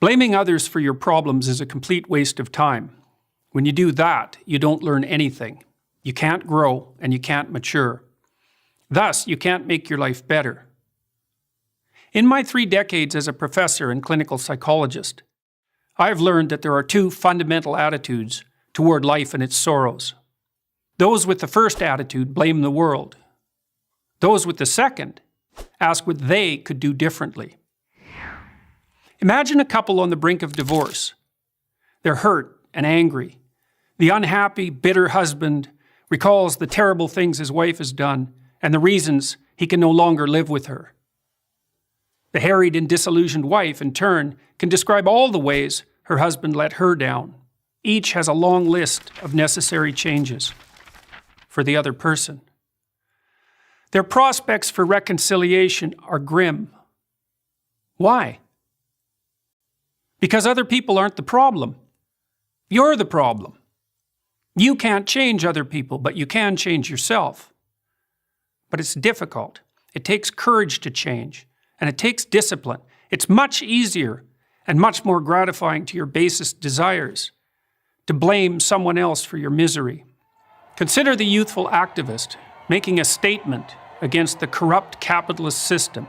Blaming others for your problems is a complete waste of time. When you do that, you don't learn anything. You can't grow and you can't mature. Thus, you can't make your life better. In my 3 decades as a professor and clinical psychologist, I've learned that there are 2 fundamental attitudes toward life and its sorrows. Those with the first attitude blame the world. Those with the second ask what they could do differently. Imagine a couple on the brink of divorce. They're hurt and angry. The unhappy, bitter husband recalls the terrible things his wife has done and the reasons he can no longer live with her. The harried and disillusioned wife, in turn, can describe all the ways her husband let her down. Each has a long list of necessary changes for the other person. Their prospects for reconciliation are grim. Why? Because other people aren't the problem. You're the problem. You can't change other people, but you can change yourself. But it's difficult. It takes courage to change, and it takes discipline. It's much easier and much more gratifying to your basest desires to blame someone else for your misery. Consider the youthful activist making a statement against the corrupt capitalist system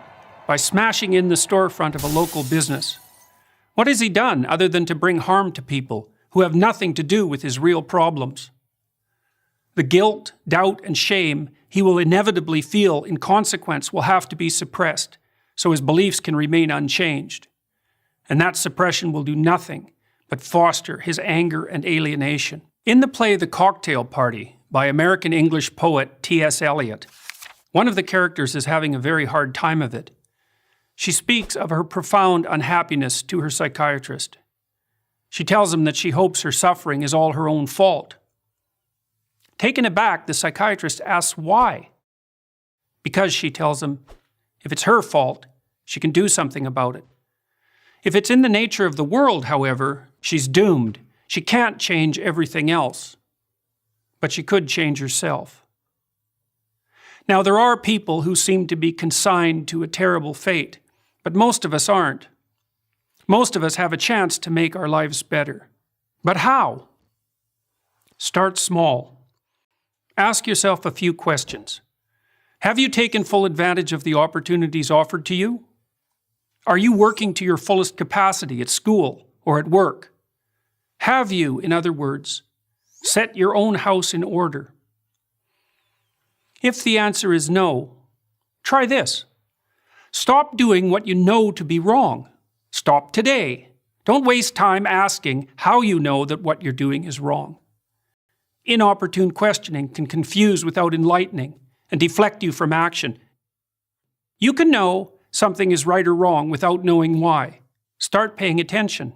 by smashing in the storefront of a local business. What has he done other than to bring harm to people who have nothing to do with his real problems? The guilt, doubt, and shame he will inevitably feel in consequence will have to be suppressed so his beliefs can remain unchanged. And that suppression will do nothing but foster his anger and alienation. In the play The Cocktail Party by American English poet T.S. Eliot, one of the characters is having a very hard time of it. She speaks of her profound unhappiness to her psychiatrist. She tells him that she hopes her suffering is all her own fault. Taken aback, the psychiatrist asks why. Because, she tells him, if it's her fault, she can do something about it. If it's in the nature of the world, however, she's doomed. She can't change everything else. But she could change herself. Now, there are people who seem to be consigned to a terrible fate, but most of us aren't. Most of us have a chance to make our lives better. But how? Start small. Ask yourself a few questions. Have you taken full advantage of the opportunities offered to you? Are you working to your fullest capacity at school or at work? Have you, in other words, set your own house in order? If the answer is no, try this. Stop doing what you know to be wrong. Stop today. Don't waste time asking how you know that what you're doing is wrong. Inopportune questioning can confuse without enlightening and deflect you from action. You can know something is right or wrong without knowing why. Start paying attention.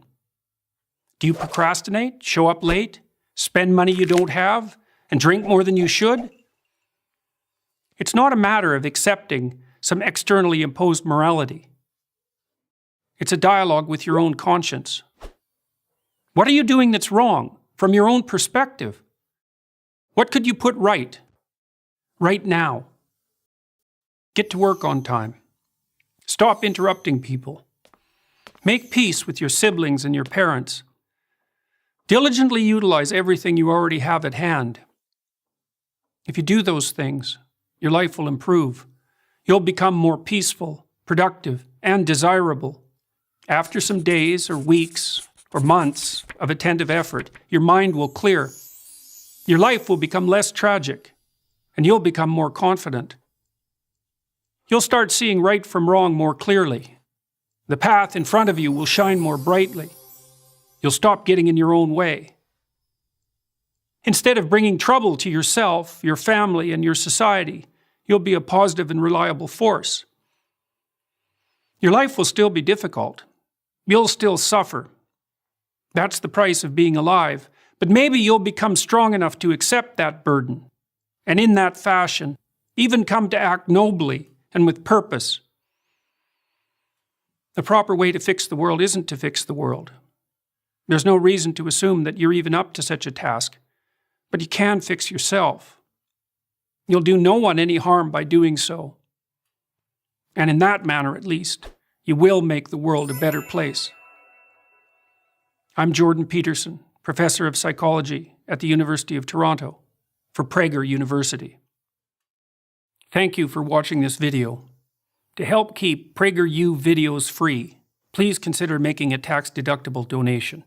Do you procrastinate, show up late, spend money you don't have, and drink more than you should? It's not a matter of accepting some externally imposed morality. It's a dialogue with your own conscience. What are you doing that's wrong from your own perspective? What could you put right now? Get to work on time. Stop interrupting people. Make peace with your siblings and your parents. Diligently utilize everything you already have at hand. If you do those things, your life will improve. You'll become more peaceful, productive, and desirable. After some days or weeks or months of attentive effort, your mind will clear. Your life will become less tragic, and you'll become more confident. You'll start seeing right from wrong more clearly. The path in front of you will shine more brightly. You'll stop getting in your own way. Instead of bringing trouble to yourself, your family, and your society, you'll be a positive and reliable force. Your life will still be difficult. You'll still suffer. That's the price of being alive. But maybe you'll become strong enough to accept that burden, and in that fashion, even come to act nobly and with purpose. The proper way to fix the world isn't to fix the world. There's no reason to assume that you're even up to such a task, but you can fix yourself. You'll do no one any harm by doing so. And in that manner, at least, you will make the world a better place. I'm Jordan Peterson, Professor of Psychology at the University of Toronto for Prager University. Thank you for watching this video. To help keep PragerU videos free, please consider making a tax-deductible donation.